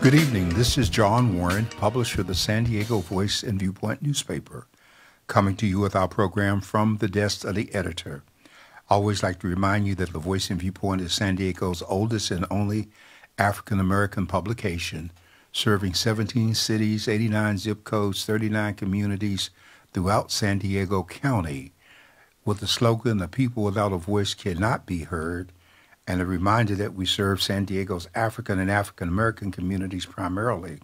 Good evening. This is John Warren, publisher of the San Diego Voice and Viewpoint newspaper, coming to you with our program from the desk of the editor. I always like to remind you that the Voice and Viewpoint is San Diego's oldest and only African-American publication, serving 17 cities, 89 zip codes, 39 communities throughout San Diego County, with the slogan, "The people without a voice cannot be heard," and a reminder that we serve San Diego's African and African-American communities primarily.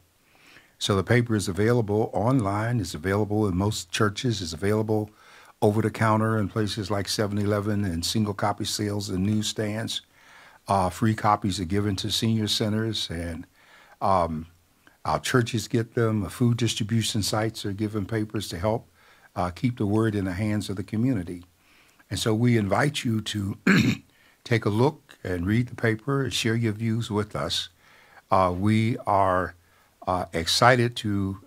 So the paper is available online, it's available in most churches, it's available over-the-counter in places like 7-Eleven and single copy sales and newsstands. Free copies are given to senior centers, and our churches get them. Food distribution sites are given papers to help keep the word in the hands of the community. And so we invite you to take a look and read the paper and share your views with us. We are excited to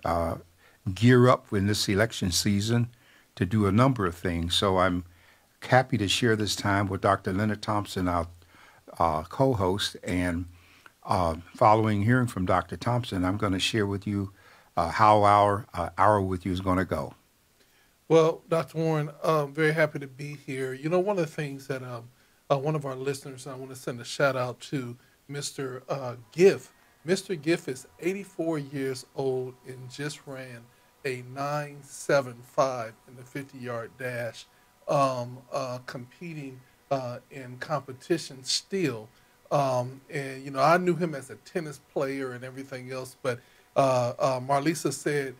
gear up in this election season to do a number of things. So I'm happy to share this time with Dr. Leonard Thompson, our co-host, and following hearing from Dr. Thompson, I'm going to share with you how our hour with you is going to go. Well, Dr. Warren, I'm very happy to be here. You know, one of the things that one of our listeners, I want to send a shout out to Mr. Giff. Mr. Giff is 84 years old and just ran a 9.75 in the 50-yard dash, competing in competition still. And, you know, I knew him as a tennis player and everything else, but Marlisa said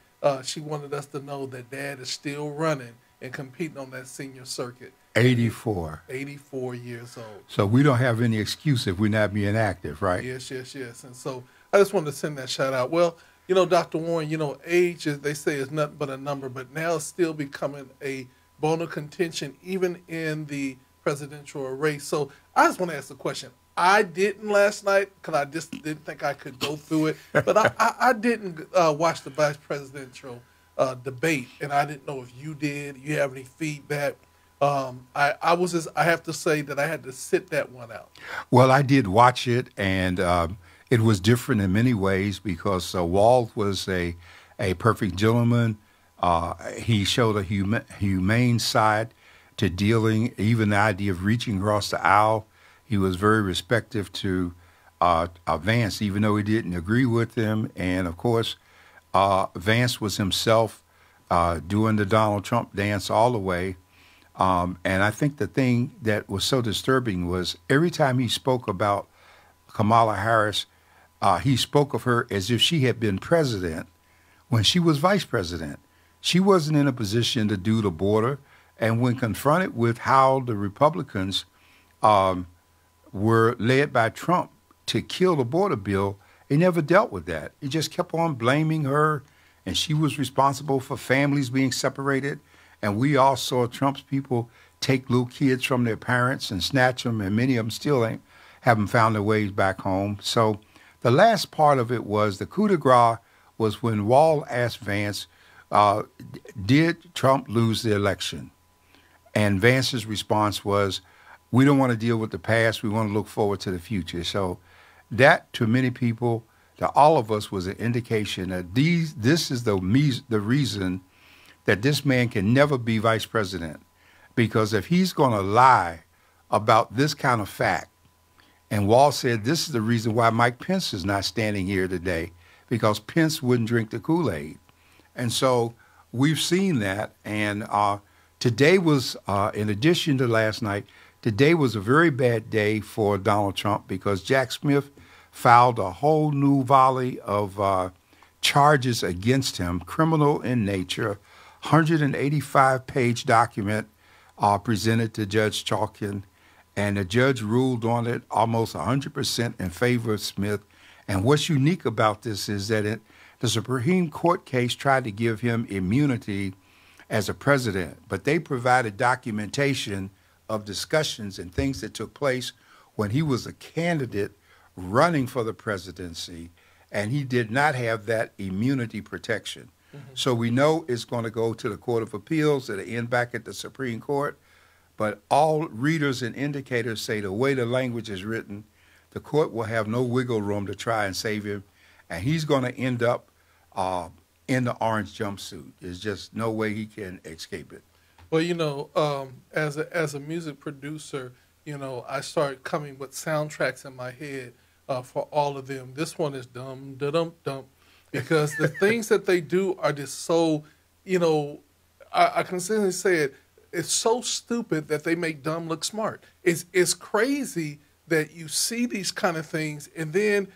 she wanted us to know that Dad is still running and competing on that senior circuit. 84. 84 years old. So we don't have any excuse if we're not being active, right? Yes. And so I just wanted to send that shout out. Well, you know, Dr. Warren, you know, age, they say, is nothing but a number, but now it's still becoming a bone of contention, even in the presidential race. So I just want to ask the question. I didn't last night because I just didn't think I could go through it, but I didn't watch the vice presidential debate, and I didn't know if you did. You have any feedback? I have to say that I had to sit that one out. Well, I did watch it, and it was different in many ways because Walt was a perfect gentleman. He showed a humane side to dealing, even the idea of reaching across the aisle. He was very respectful to Vance, even though he didn't agree with him. And, of course, Vance was himself doing the Donald Trump dance all the way. And I think the thing that was so disturbing was every time he spoke about Kamala Harris, he spoke of her as if she had been president when she was vice president. She wasn't in a position to do the border. And when confronted with how the Republicans were led by Trump to kill the border bill, he never dealt with that. He just kept on blaming her, and she was responsible for families being separated. And we all saw Trump's people take little kids from their parents and snatch them, and many of them still haven't found their ways back home. So the last part of it was the coup de grace was when Wall asked Vance, did Trump lose the election? And Vance's response was, we don't want to deal with the past. We want to look forward to the future. So that, to many people, to all of us, was an indication that this is the reason that this man can never be vice president. Because if he's going to lie about this kind of fact, and Wall said this is the reason why Mike Pence is not standing here today, because Pence wouldn't drink the Kool-Aid. And so we've seen that. And today was, in addition to last night, today was a very bad day for Donald Trump because Jack Smith filed a whole new volley of charges against him, criminal in nature, 185-page document presented to Judge Chalkin, and the judge ruled on it almost 100% in favor of Smith. And what's unique about this is that the Supreme Court case tried to give him immunity as a president, but they provided documentation of discussions and things that took place when he was a candidate running for the presidency, and he did not have that immunity protection. Mm-hmm. So we know it's going to go to the Court of Appeals, it'll end back at the Supreme Court, but all readers and indicators say the way the language is written, the court will have no wiggle room to try and save him. and he's going to end up in the orange jumpsuit. There's just no way he can escape it. Well, as a music producer, I start coming with soundtracks in my head for all of them. This one is dum da dum dum, because the things that they do are just so, I consistently say it. It's so stupid that they make dumb look smart. It's crazy that you see these kind of things, and then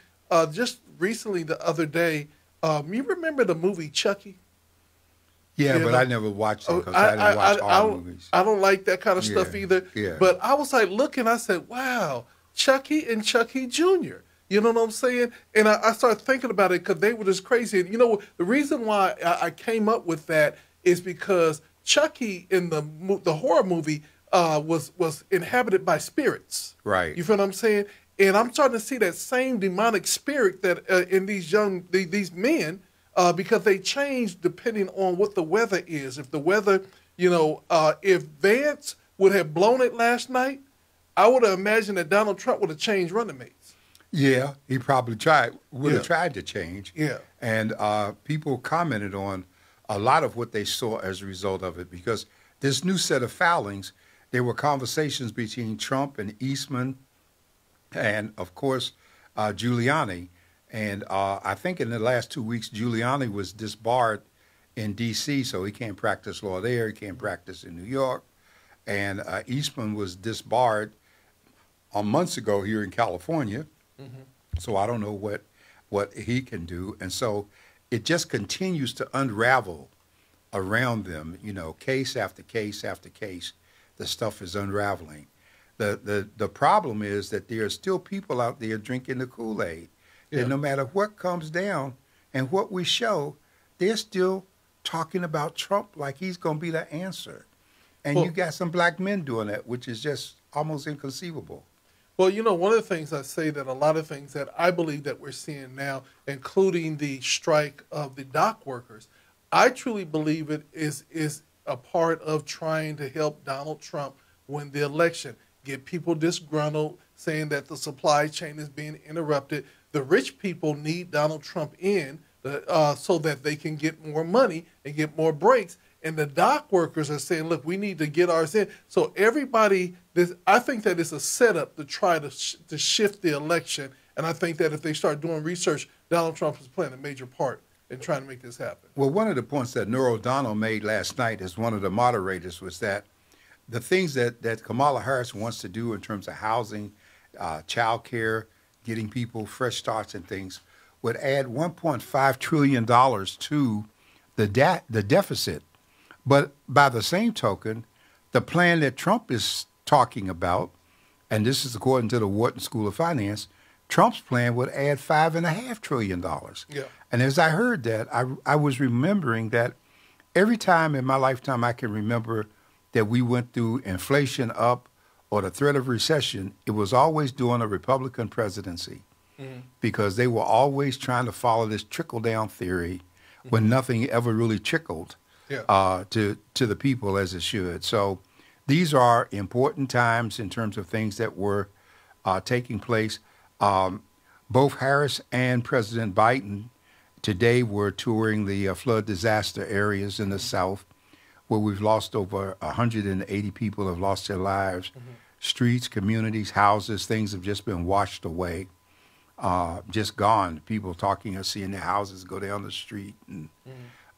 just recently, the other day, you remember the movie Chucky? Yeah, but I never watched it because I didn't watch horror movies. I don't like that kind of stuff either. Yeah. But I was like looking, I said, wow, Chucky and Chucky Jr. You know what I'm saying? And I started thinking about it because they were just crazy. And the reason why I came up with that is because Chucky in the horror movie was inhabited by spirits. Right. You feel what I'm saying? And I'm starting to see that same demonic spirit that in these men. Because they change depending on what the weather is. If the weather, if Vance would have blown it last night, I would have imagined that Donald Trump would have changed running mates. Yeah, he probably would have tried to change. Yeah. And people commented on a lot of what they saw as a result of it, because this new set of foulings, there were conversations between Trump and Eastman and, of course, Giuliani. And I think in the last 2 weeks, Giuliani was disbarred in D.C., so he can't practice law there. He can't practice in New York. And Eastman was disbarred months ago here in California. Mm-hmm. So I don't know what he can do. And so it just continues to unravel around them. Case after case after case, the stuff is unraveling. The problem is that there are still people out there drinking the Kool-Aid. Yeah. No matter what comes down and what we show, they're still talking about Trump like he's going to be the answer. And you got some black men doing that, which is just almost inconceivable. Well, one of the things I say that a lot of things that I believe that we're seeing now, including the strike of the dock workers, I truly believe it is a part of trying to help Donald Trump win the election, get people disgruntled, saying that the supply chain is being interrupted. The rich people need Donald Trump in so that they can get more money and get more breaks. And the dock workers are saying, look, we need to get ours in. So everybody, I think that it's a setup to try to shift the election. And I think that if they start doing research, Donald Trump is playing a major part in trying to make this happen. Well, one of the points that Norah O'Donnell made last night as one of the moderators was that the things that Kamala Harris wants to do in terms of housing, child care, getting people fresh starts and things, would add $1.5 trillion to the deficit. But by the same token, the plan that Trump is talking about, and this is according to the Wharton School of Finance, Trump's plan would add $5.5 trillion. Yeah. And as I heard that, I was remembering that every time in my lifetime I can remember that we went through inflation up or the threat of recession, it was always during a Republican presidency, because they were always trying to follow this trickle-down theory when nothing ever really trickled to the people as it should. So these are important times in terms of things that were taking place. Both Harris and President Biden today were touring the flood disaster areas in the South, where we've lost over 180 people have lost their lives. Streets, communities, houses, things have just been washed away, just gone. People talking or seeing their houses go down the street. And,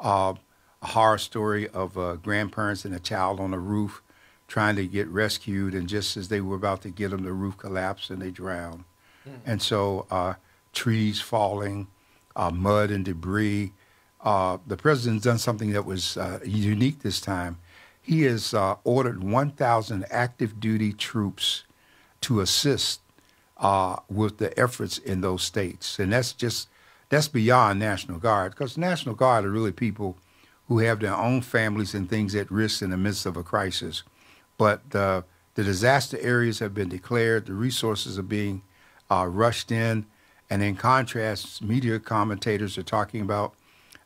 a horror story of grandparents and a child on a roof trying to get rescued, and just as they were about to get them, the roof collapsed and they drowned. And so trees falling, mud and debris. The president's done something that was unique this time. He has ordered 1,000 active duty troops to assist with the efforts in those states. And that's beyond National Guard, because National Guard are really people who have their own families and things at risk in the midst of a crisis. But the disaster areas have been declared, the resources are being rushed in, and in contrast, media commentators are talking about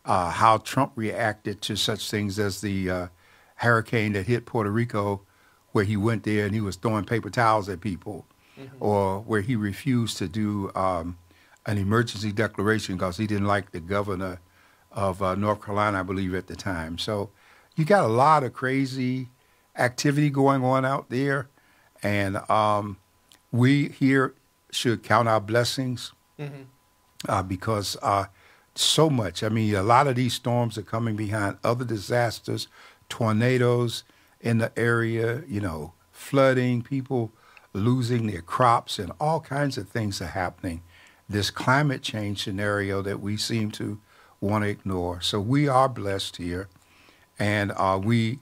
how Trump reacted to such things as the hurricane that hit Puerto Rico, where he went there and he was throwing paper towels at people, or where he refused to do an emergency declaration because he didn't like the governor of North Carolina, I believe, at the time. So you got a lot of crazy activity going on out there, and we here should count our blessings because so much. I mean, a lot of these storms are coming behind other disasters, tornadoes in the area, flooding, people losing their crops, and all kinds of things are happening. This climate change scenario that we seem to want to ignore. So we are blessed here, and we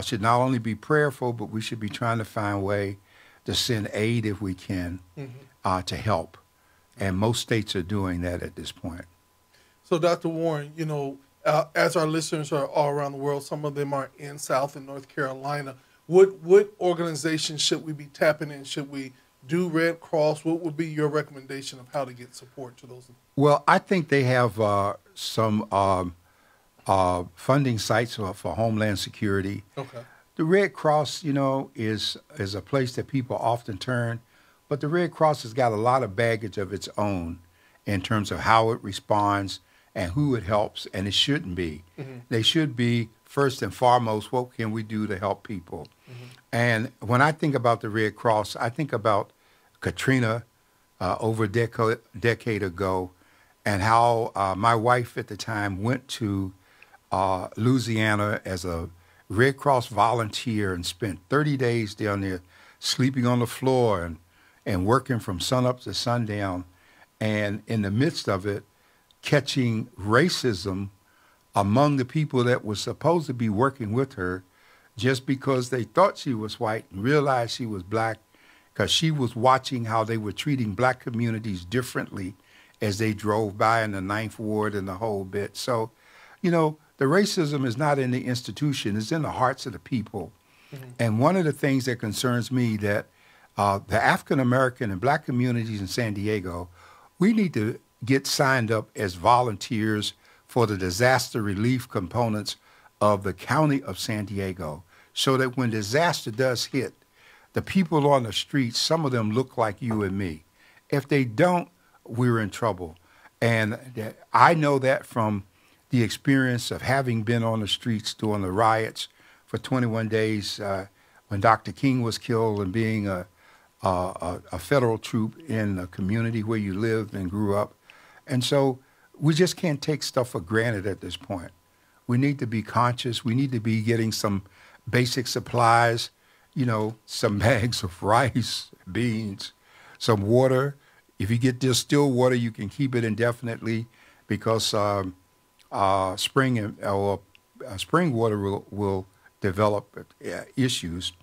should not only be prayerful, but we should be trying to find a way to send aid if we can to help. And most states are doing that at this point. So, Dr. Warren, as our listeners are all around the world, some of them are in South and North Carolina. What organizations should we be tapping in? Should we do Red Cross? What would be your recommendation of how to get support to those? Well, I think they have some funding sites for Homeland Security. Okay. The Red Cross, is a place that people often turn, but the Red Cross has got a lot of baggage of its own in terms of how it responds and who it helps, and it shouldn't be. They should be, first and foremost, what can we do to help people? And when I think about the Red Cross, I think about Katrina over a decade ago, and how my wife at the time went to Louisiana as a Red Cross volunteer and spent 30 days down there sleeping on the floor and working from sunup to sundown, and in the midst of it, catching racism among the people that were supposed to be working with her just because they thought she was white and realized she was black, because she was watching how they were treating black communities differently as they drove by in the Ninth Ward and the whole bit. So, the racism is not in the institution, it's in the hearts of the people. And one of the things that concerns me that the African American and black communities in San Diego, we need to get signed up as volunteers for the disaster relief components of the county of San Diego, so that when disaster does hit, the people on the streets, some of them look like you and me. If they don't, we're in trouble. And I know that from the experience of having been on the streets during the riots for 21 days when Dr. King was killed, and being a federal troop in the community where you lived and grew up. And so we just can't take stuff for granted at this point. We need to be conscious. We need to be getting some basic supplies, some bags of rice, beans, some water. If you get distilled water, you can keep it indefinitely, because spring water will develop issues.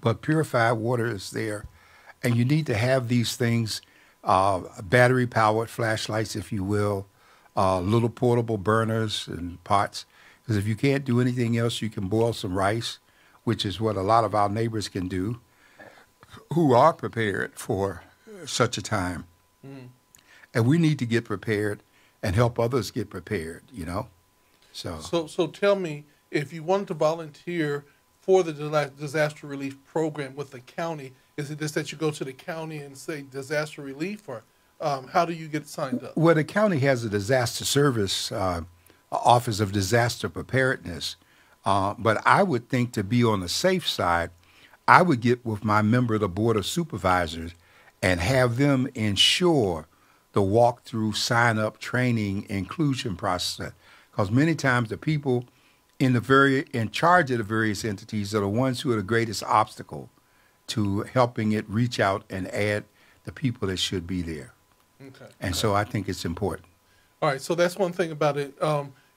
But purified water is there. And you need to have these things, battery-powered flashlights, if you will, little portable burners and pots. Because if you can't do anything else, you can boil some rice, which is what a lot of our neighbors can do who are prepared for such a time. And we need to get prepared and help others get prepared, So tell me, if you wanted to volunteer for the disaster relief program with the county, is it just that you go to the county and say disaster relief, or how do you get signed up? Well, the county has a disaster service, Office of Disaster Preparedness. But I would think, to be on the safe side, I would get with my member of the Board of Supervisors and have them ensure the walkthrough, sign-up, training, inclusion process. Because many times the people in charge of the various entities are the ones who are the greatest obstacle to helping it reach out and add the people that should be there. Okay. And so I think it's important. All right, so that's one thing about it.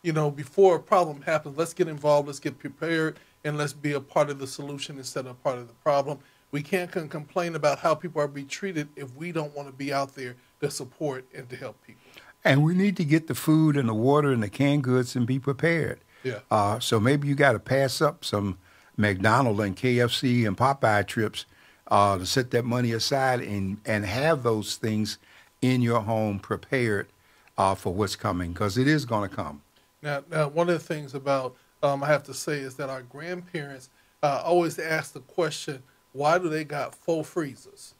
Before a problem happens, let's get involved, let's get prepared, and let's be a part of the solution instead of part of the problem. We can't complain about how people are being treated if we don't want to be out there to support and to help people. And we need to get the food and the water and the canned goods and be prepared. Yeah. So maybe you got to pass up some McDonald's and KFC and Popeye trips to set that money aside and have those things in your home prepared for what's coming, because it is going to come. Now, one of the things about I have to say is that our grandparents always ask the question, why do they got 4 freezers?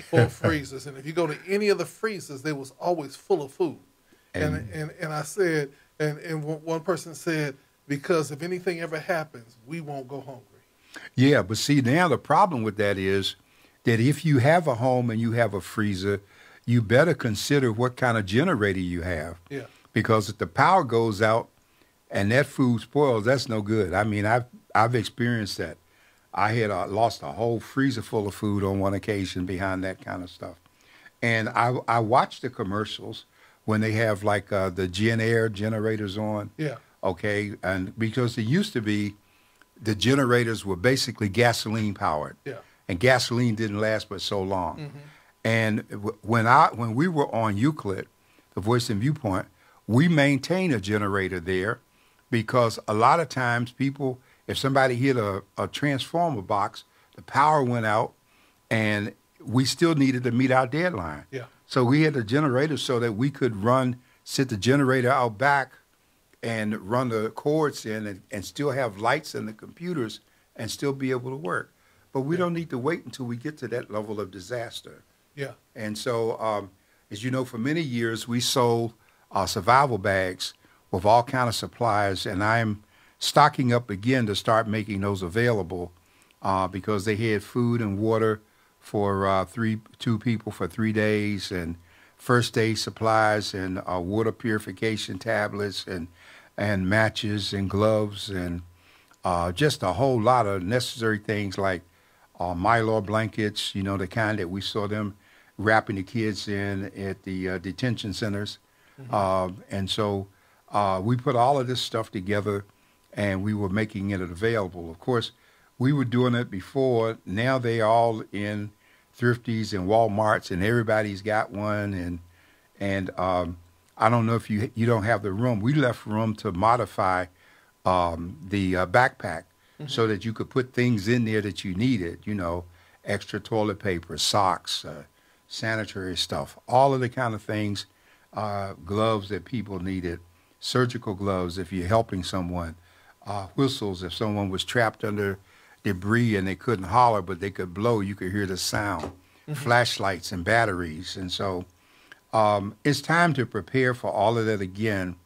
for freezers. And if you go to any of the freezers, they was always full of food. And I said, and one person said, because if anything ever happens, we won't go hungry. Yeah, but see, now the problem with that is that if you have a home and you have a freezer, you better consider what kind of generator you have. Yeah. Because if the power goes out and that food spoils, that's no good. I mean, I've experienced that. I had lost a whole freezer full of food on one occasion behind that kind of stuff. And I watch the commercials when they have like the Gen Air generators on. Yeah. Okay, and because it used to be the generators were basically gasoline powered. Yeah. And gasoline didn't last but so long. Mm-hmm. And when we were on Euclid, the Voice and Viewpoint, we maintained a generator there because a lot of times people, if somebody hit a transformer box, the power went out and we still needed to meet our deadline. Yeah. So we had a generator so that we could sit the generator out back and run the cords in and still have lights in the computers and still be able to work. But we don't need to wait until we get to that level of disaster. Yeah. And so, as you know, for many years, we sold survival bags with all kind of supplies, and I'm stocking up again to start making those available because they had food and water for two people for 3 days, and first aid supplies and water purification tablets and matches and gloves and just a whole lot of necessary things like Mylar blankets, you know, the kind that we saw them wrapping the kids in at the detention centers. Mm-hmm. And so we put all of this stuff together and we were making it available. Of course, we were doing it before. Now they all in Thrifties and Walmarts and everybody's got one. And I don't know if you don't have the room. We left room to modify the backpack so that you could put things in there that you needed, you know, extra toilet paper, socks, sanitary stuff, all of the kind of things, gloves that people needed, surgical gloves if you're helping someone, whistles if someone was trapped under debris and they couldn't holler but they could blow, you could hear the sound, flashlights and batteries. And so it's time to prepare for all of that again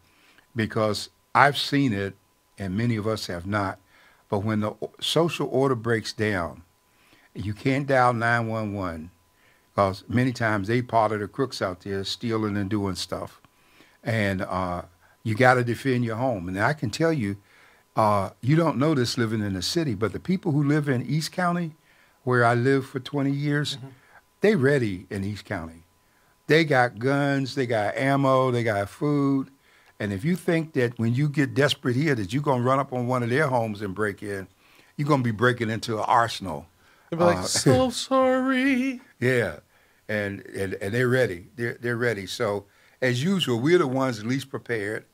because I've seen it and many of us have not. But when the social order breaks down, you can't dial 911 because many times they part of the crooks out there stealing and doing stuff. And you got to defend your home. And I can tell you, you don't know this living in the city, but the people who live in East County, where I lived for 20 years, they ready in East County. They got guns, they got ammo, they got food. And if you think that when you get desperate here that you're going to run up on one of their homes and break in, you're going to be breaking into an arsenal. They'll be like, so sorry. Yeah, and they're ready. They're ready. So as usual, we're the ones least prepared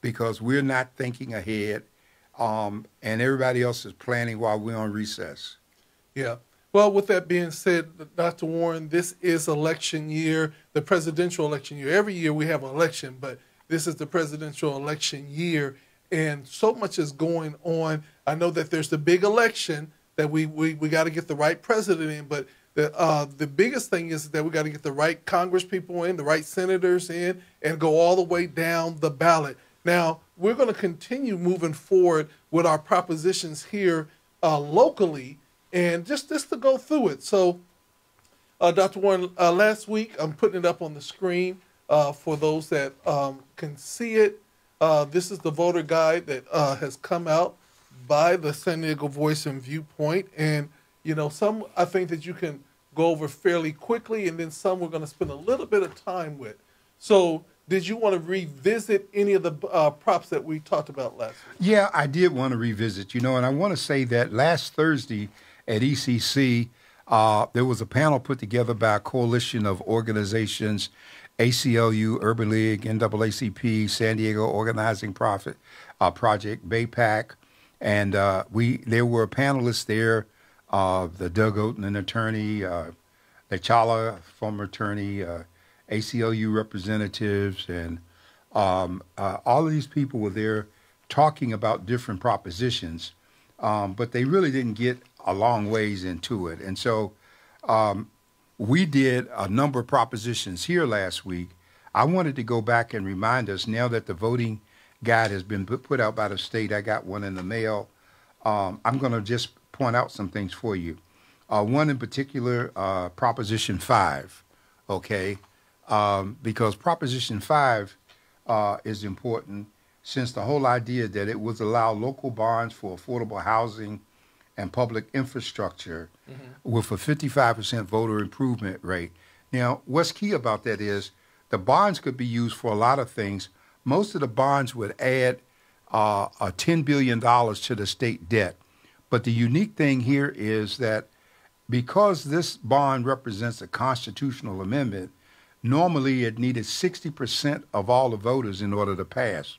because we're not thinking ahead, and everybody else is planning while we're on recess. Yeah. Well, with that being said, Dr. Warren, this is election year, the presidential election year. Every year we have an election, but this is the presidential election year, and so much is going on. I know that there's the big election that we got to get the right president in, but the biggest thing is that we got to get the right Congress people in, the right senators in, and go all the way down the ballot. Now, we're going to continue moving forward with our propositions here locally, and just to go through it. So, Dr. Warren, last week, I'm putting it up on the screen for those that can see it. This is the voter guide that has come out by the San Diego Voice and Viewpoint. And, you know, some I think that you can go over fairly quickly, and then some we're going to spend a little bit of time with. So did you want to revisit any of the props that we talked about last week? Yeah, I did want to revisit, you know, and I want to say that last Thursday at ECC, there was a panel put together by a coalition of organizations, ACLU, Urban League, NAACP, San Diego Organizing Project, BAPAC, and there were panelists there, the Doug Oten, an attorney, Lechala, former attorney, ACLU representatives, and all of these people were there talking about different propositions, but they really didn't get a long ways into it. And so we did a number of propositions here last week. I wanted to go back and remind us now that the voting guide has been put out by the state. I got one in the mail. I'm going to just point out some things for you. One in particular, Proposition 5, okay? Because Proposition 5 is important since the whole idea that it would allow local bonds for affordable housing and public infrastructure with a 55% voter improvement rate. Now, what's key about that is the bonds could be used for a lot of things. Most of the bonds would add $10 billion to the state debt. But the unique thing here is that because this bond represents a constitutional amendment, normally it needed 60% of all the voters in order to pass.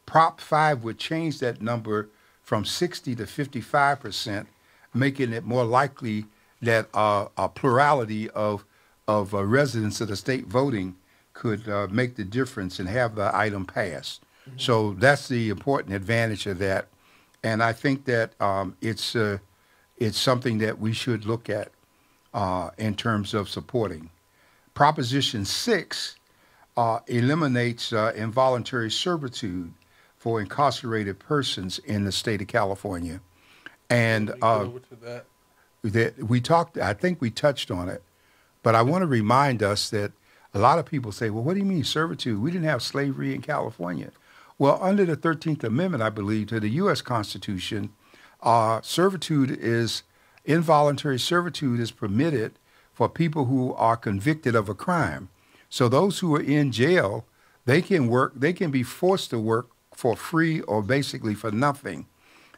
Prop 5 would change that number from 60 to 55%, making it more likely that a plurality of residents of the state voting could make the difference and have the item passed. So that's the important advantage of that. And I think that it's something that we should look at in terms of supporting. Proposition 6 eliminates involuntary servitude for incarcerated persons in the state of California. And over to that. I think we touched on it, but I want to remind us that a lot of people say, well, what do you mean servitude? We didn't have slavery in California. Well, under the 13th Amendment, I believe, to the U.S. Constitution, involuntary servitude is permitted for people who are convicted of a crime. So those who are in jail, they can be forced to work for free or basically for nothing.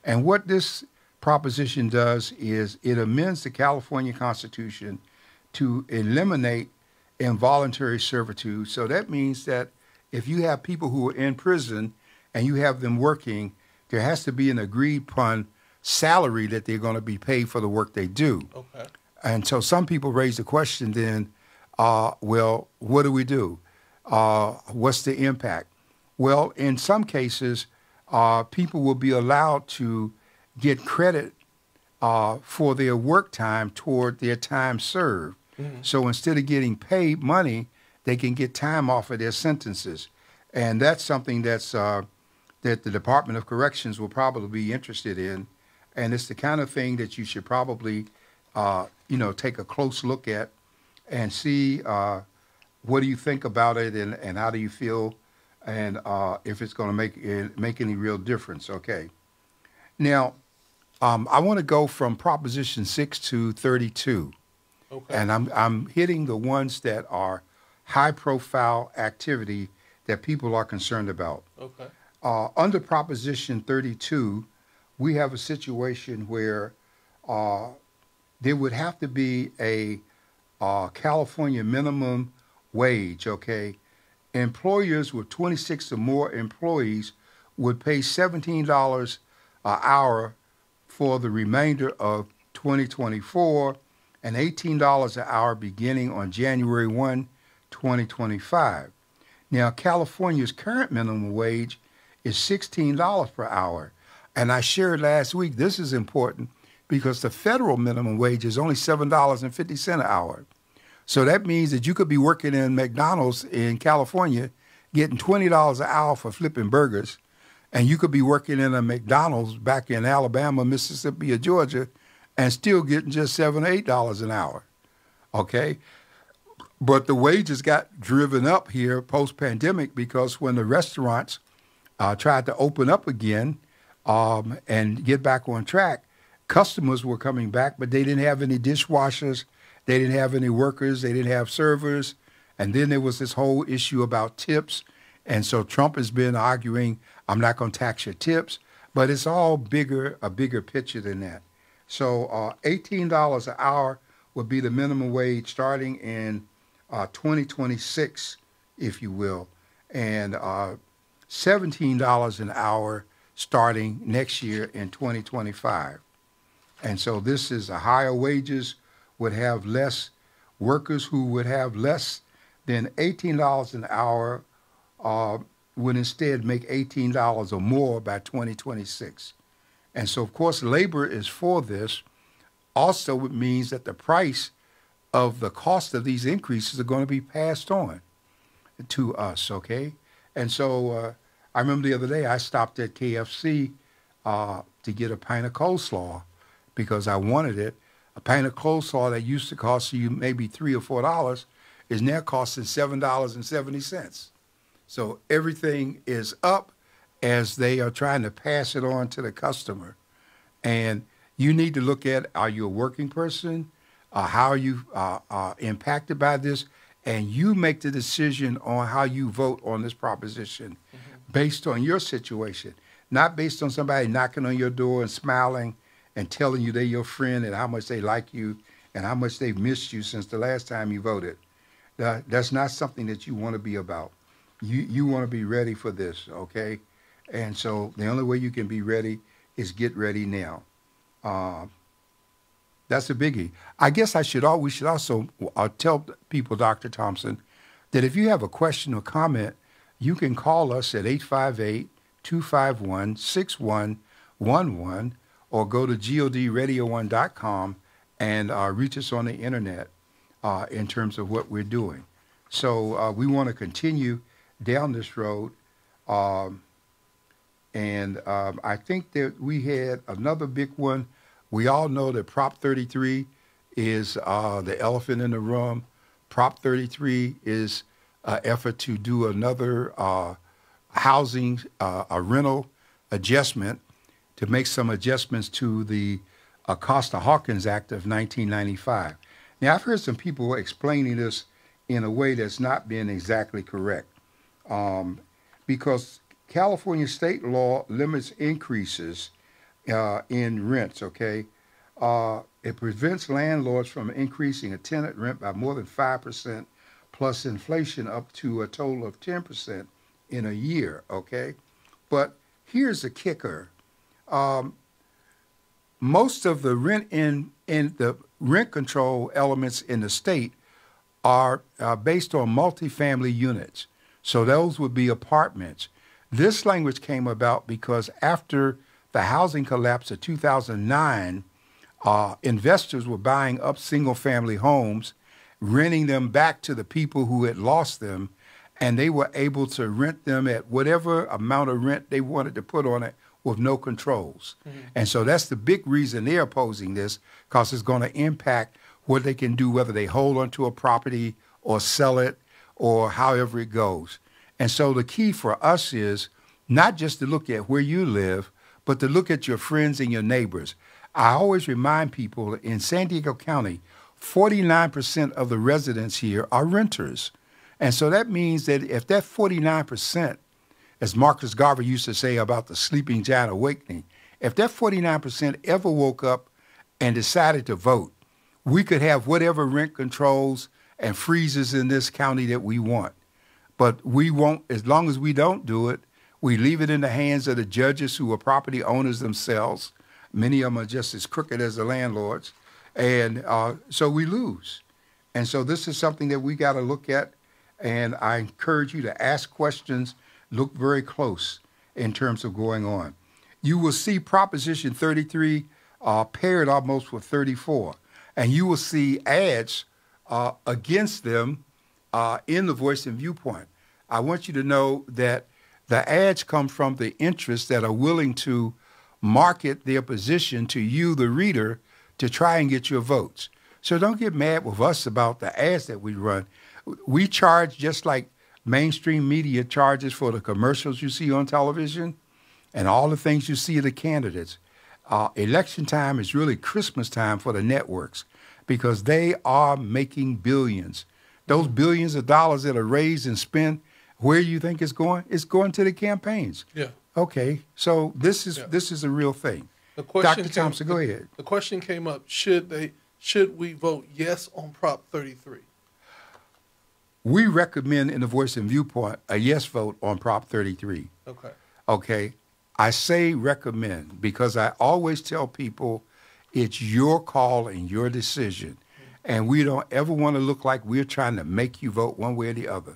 And what this proposition does is it amends the California Constitution to eliminate involuntary servitude. So that means that if you have people who are in prison and you have them working, there has to be an agreed upon salary that they're going to be paid for the work they do. Okay. And so some people raise the question then, well, what do we do? What's the impact? Well, in some cases, people will be allowed to get credit for their work time toward their time served. So instead of getting paid money, they can get time off of their sentences. And that's something that's that the Department of Corrections will probably be interested in. And it's the kind of thing that you should probably, take a close look at and see what do you think about it and how do you feel and if it's going to make any real difference. Okay. Now, I want to go from Proposition 6 to 32. Okay. And I'm hitting the ones that are high-profile activity that people are concerned about. Okay. Under Proposition 32, we have a situation where there would have to be a California minimum wage, okay? Employers with 26 or more employees would pay $17 an hour for the remainder of 2024 and $18 an hour beginning on January 1, 2025. Now, California's current minimum wage is $16 per hour. And I shared last week, this is important because the federal minimum wage is only $7.50 an hour. So that means that you could be working in McDonald's in California getting $20 an hour for flipping burgers, and you could be working in a McDonald's back in Alabama, Mississippi, or Georgia and still getting just $7 or $8 an hour, okay? But the wages got driven up here post-pandemic because when the restaurants tried to open up again and get back on track, customers were coming back, but they didn't have any dishwashers, they didn't have any workers, they didn't have servers, and then there was this whole issue about tips, and so Trump has been arguing, I'm not going to tax your tips, but it's all a bigger picture than that. So $18 an hour would be the minimum wage starting in 2026, if you will, and $17 an hour starting next year in 2025. And so this is a higher wages would have less workers who would have less than $18 an hour would instead make $18 or more by 2026. And so, of course, labor is for this. Also, it means that the price of the cost of these increases are going to be passed on to us, okay? And so I remember the other day I stopped at KFC to get a pint of coleslaw because I wanted it. A pint of coleslaw that used to cost you maybe $3 or $4 is now costing $7.70. So everything is up as they are trying to pass it on to the customer. And you need to look at, are you a working person? How are you impacted by this? And you make the decision on how you vote on this proposition based on your situation, not based on somebody knocking on your door and smiling and telling you they're your friend and how much they like you and how much they've missed you since the last time you voted. That's not something that you want to be about. You want to be ready for this, okay? And so the only way you can be ready is get ready now. That's a biggie. I guess we should also tell people, Dr. Thompson, that if you have a question or comment, you can call us at 858-251-6111 or go to godradio1.com and reach us on the internet in terms of what we're doing. So we want to continue down this road. I think that we had another big one. We all know that Prop 33 is the elephant in the room. Prop 33 is an effort to do another housing, a rental adjustment to make some adjustments to the Costa-Hawkins Act of 1995. Now, I've heard some people explaining this in a way that's not been exactly correct because California state law limits increases in rents, okay? It prevents landlords from increasing a tenant rent by more than 5% plus inflation up to a total of 10% in a year, okay? But here's the kicker. Most of the rent in the rent control elements in the state are based on multifamily units. So those would be apartments. This language came about because after the housing collapse of 2009, investors were buying up single-family homes, renting them back to the people who had lost them, and they were able to rent them at whatever amount of rent they wanted to put on it with no controls. Mm-hmm. And so that's the big reason they're opposing this, because it's going to impact what they can do, whether they hold onto a property or sell it or however it goes. And so the key for us is not just to look at where you live, but to look at your friends and your neighbors. I always remind people in San Diego County, 49% of the residents here are renters. And so that means that if that 49%, as Marcus Garvey used to say about the sleeping giant awakening, if that 49% ever woke up and decided to vote, we could have whatever rent controls and freezes in this county that we want. But we won't, as long as we don't do it, we leave it in the hands of the judges who are property owners themselves. Many of them are just as crooked as the landlords. And so we lose. And so this is something that we got to look at. And I encourage you to ask questions, look very close in terms of going on. You will see Proposition 33 paired almost with 34. And you will see ads against them in the Voice and Viewpoint. I want you to know that the ads come from the interests that are willing to market their position to you, the reader, to try and get your votes. So don't get mad with us about the ads that we run. We charge just like mainstream media charges for the commercials you see on television and all the things you see of the candidates. Election time is really Christmas time for the networks because they are making billions. Those billions of dollars that are raised and spent, where you think it's going? It's going to the campaigns. Yeah. Okay. So this is a real thing. Dr. Thompson, go ahead. The question came up: should we vote yes on Prop 33? We recommend in the Voice and Viewpoint a yes vote on Prop 33. Okay. Okay. I say recommend because I always tell people it's your call and your decision. And we don't ever want to look like we're trying to make you vote one way or the other.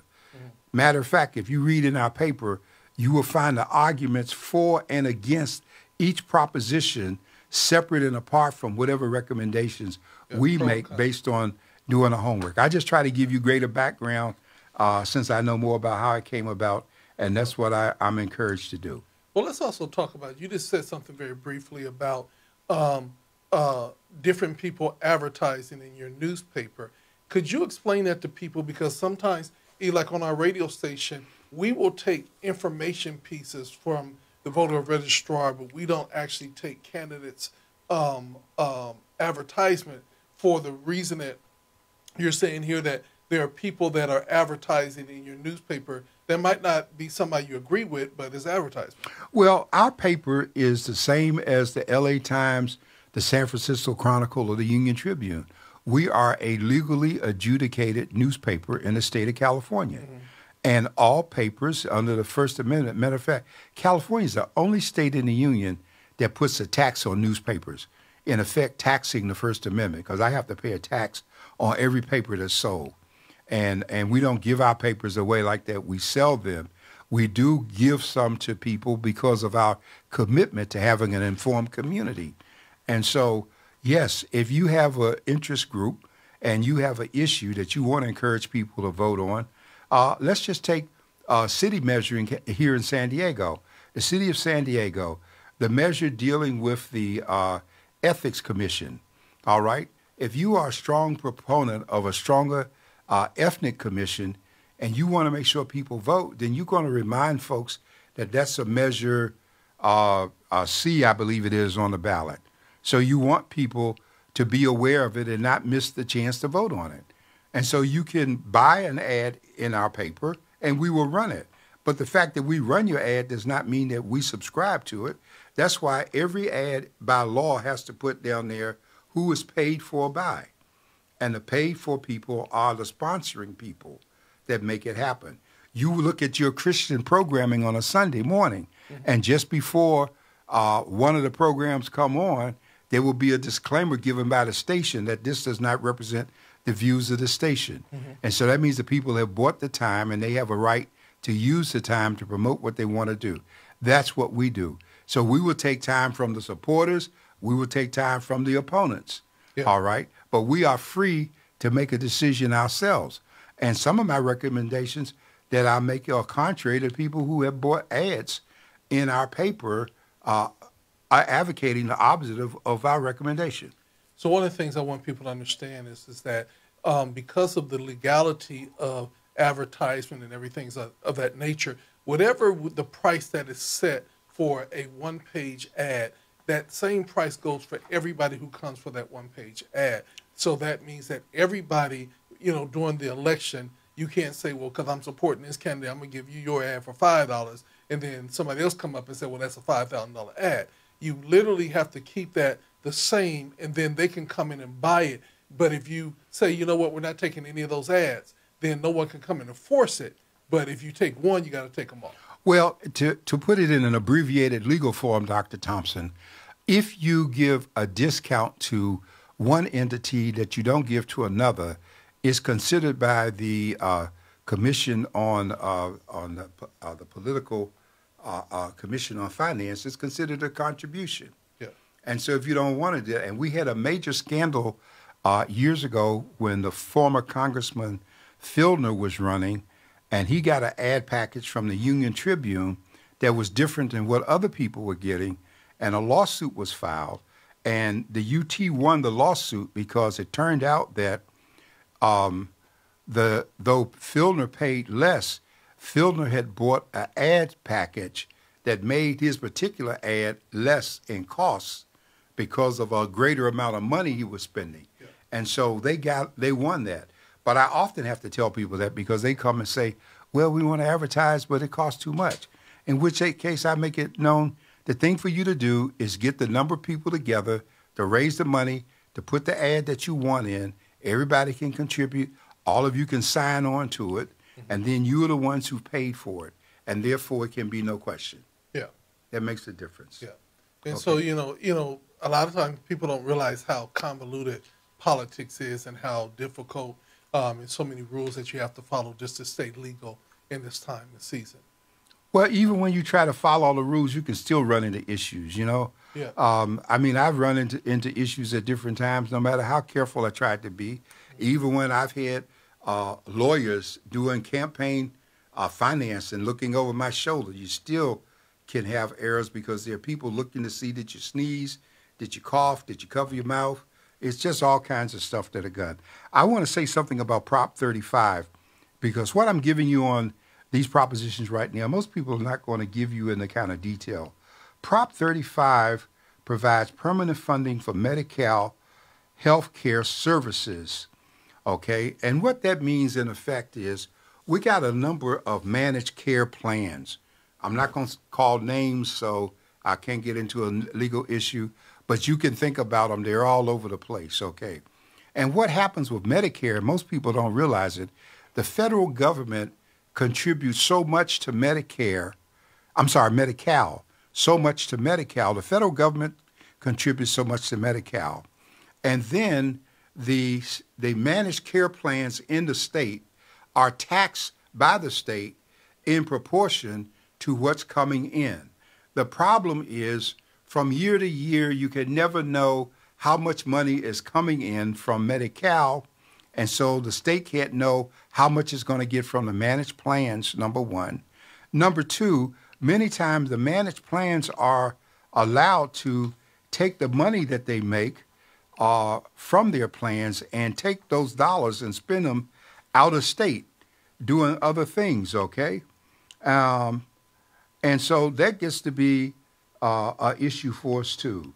Matter of fact, if you read in our paper, you will find the arguments for and against each proposition separate and apart from whatever recommendations we make based on doing the homework. I just try to give you greater background since I know more about how it came about, and that's what I'm encouraged to do. Well, let's also talk about, you just said something very briefly about different people advertising in your newspaper. Could you explain that to people? Because sometimes, like on our radio station, we will take information pieces from the voter registrar, but we don't actually take candidates' advertisement for the reason that you're saying here, that there are people that are advertising in your newspaper that might not be somebody you agree with, but is advertisement. Well, our paper is the same as the LA Times, the San Francisco Chronicle, or the Union Tribune. We are a legally adjudicated newspaper in the state of California. Mm-hmm. And all papers under the First Amendment, matter of fact, California is the only state in the union that puts a tax on newspapers, in effect taxing the First Amendment, because I have to pay a tax on every paper that's sold. And we don't give our papers away like that. We sell them. We do give some to people because of our commitment to having an informed community. And so, yes, if you have an interest group and you have an issue that you want to encourage people to vote on, let's just take city measuring here in San Diego. The city of San Diego, the measure dealing with the Ethics Commission, all right? If you are a strong proponent of a stronger ethnic commission and you want to make sure people vote, then you're going to remind folks that that's a measure C, I believe it is, on the ballot. So you want people to be aware of it and not miss the chance to vote on it. And so you can buy an ad in our paper and we will run it. But the fact that we run your ad does not mean that we subscribe to it. That's why every ad by law has to put down there who is paid for by. And the paid for people are the sponsoring people that make it happen. You look at your Christian programming on a Sunday morning, mm-hmm. and just before one of the programs come on, there will be a disclaimer given by the station that this does not represent the views of the station. Mm-hmm. And so that means the people have bought the time and they have a right to use the time to promote what they want to do. That's what we do. So we will take time from the supporters. We will take time from the opponents. Yeah. All right? But we are free to make a decision ourselves. And some of my recommendations that I make are contrary to people who have bought ads in our paper are advocating the opposite of our recommendation. So one of the things I want people to understand is that because of the legality of advertisement and everything of that nature, whatever the price that is set for a one-page ad, that same price goes for everybody who comes for that one-page ad. So that means that everybody, during the election, you can't say, well, because I'm supporting this candidate, I'm going to give you your ad for $5, and then somebody else come up and say, well, that's a $5,000 ad. You literally have to keep that the same, and then they can come in and buy it. But if you say, you know what, we're not taking any of those ads, then no one can come in and force it. But if you take one, you got to take them all. Well, to put it in an abbreviated legal form, Dr. Thompson, if you give a discount to one entity that you don't give to another, it's considered by the Commission on the Political Commission on Finance, it's considered a contribution. Yeah. And so if you don't want to do it, and we had a major scandal years ago when the former Congressman Filner was running, and he got an ad package from the Union Tribune that was different than what other people were getting, and a lawsuit was filed. And the UT won the lawsuit because it turned out that though Filner paid less, Filner had bought an ad package that made his particular ad less in costs because of a greater amount of money he was spending. Yeah. And so they won that. But I often have to tell people that because they come and say, well, we want to advertise, but it costs too much. In which case I make it known the thing for you to do is get the number of people together to raise the money, to put the ad that you want in. Everybody can contribute. All of you can sign on to it. Mm-hmm. And then you are the ones who paid for it. And therefore, it can be no question. Yeah. That makes a difference. Yeah. And okay. So, a lot of times people don't realize how convoluted politics is and how difficult and so many rules that you have to follow just to stay legal in this time and season. Well, even when you try to follow all the rules, you can still run into issues, you know? Yeah. I mean, I've run into issues at different times, no matter how careful I tried to be. Even when I've had lawyers doing campaign finance and looking over my shoulder, you still can have errors because there are people looking to see did you sneeze, did you cough, did you cover your mouth. It's just all kinds of stuff that are done. I want to say something about Prop 35 because what I'm giving you on these propositions right now, most people are not going to give you in the kind of detail. Prop 35 provides permanent funding for Medi-Cal health care services, okay? And what that means in effect is we got a number of managed care plans. I'm not going to call names, so I can't get into a legal issue, but you can think about them. They're all over the place, okay? And what happens with Medicare, most people don't realize it, the federal government contributes so much to Medi-Cal, so much to Medi-Cal. The federal government contributes so much to Medi-Cal. And then the managed care plans in the state are taxed by the state in proportion to what's coming in. The problem is from year to year, you can never know how much money is coming in from Medi-Cal, and so the state can't know how much it's going to get from the managed plans, number one. Number two, many times the managed plans are allowed to take the money that they make from their plans and take those dollars and spend them out of state doing other things, okay? And so that gets to be an issue for us too.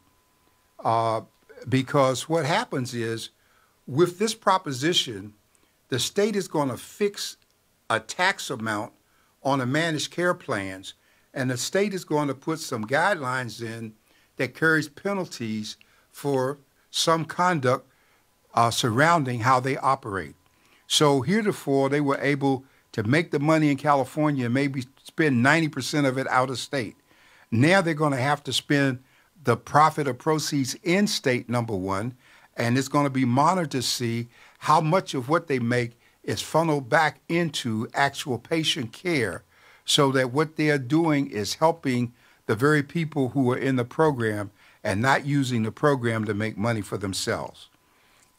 Because what happens is with this proposition, the state is going to fix a tax amount on the managed care plans, and the state is going to put some guidelines in that carries penalties for some conduct surrounding how they operate. So heretofore, they were able to make the money in California and maybe spend 90% of it out of state. Now they're going to have to spend the profit or proceeds in state, number one, and it's going to be monitored to see how much of what they make is funneled back into actual patient care so that what they're doing is helping the very people who are in the program and not using the program to make money for themselves.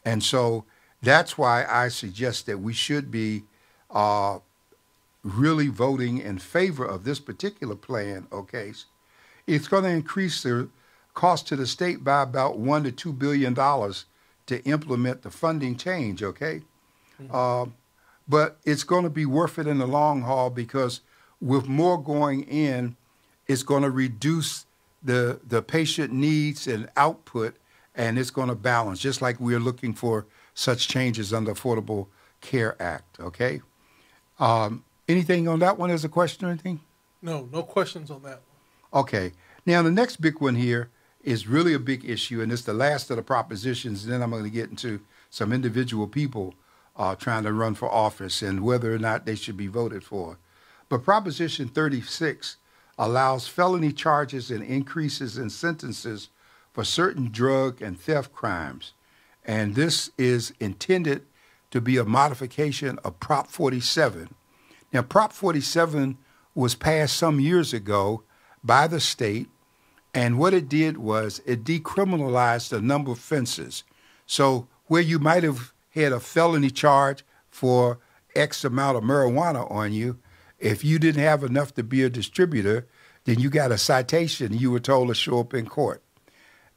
And so that's why I suggest that we should be really voting in favor of this particular plan, okay? It's going to increase the cost to the state by about $1 to $2 billion to implement the funding change, okay? Mm-hmm. But it's going to be worth it in the long haul because with more going in, it's going to reduce the patient needs and output, and it's going to balance, just like we're looking for such changes under Affordable Care Act, okay? Anything on that one as a question or anything? No questions on that one. Okay. Now, the next big one here is really a big issue, and it's the last of the propositions. And then I'm going to get into some individual people trying to run for office and whether or not they should be voted for. But Proposition 36 allows felony charges and increases in sentences for certain drug and theft crimes. And this is intended to be a modification of Prop 47. Now, Prop 47 was passed some years ago by the state, and what it did was it decriminalized a number of offenses. So where you might have had a felony charge for X amount of marijuana on you, if you didn't have enough to be a distributor, then you got a citation and you were told to show up in court.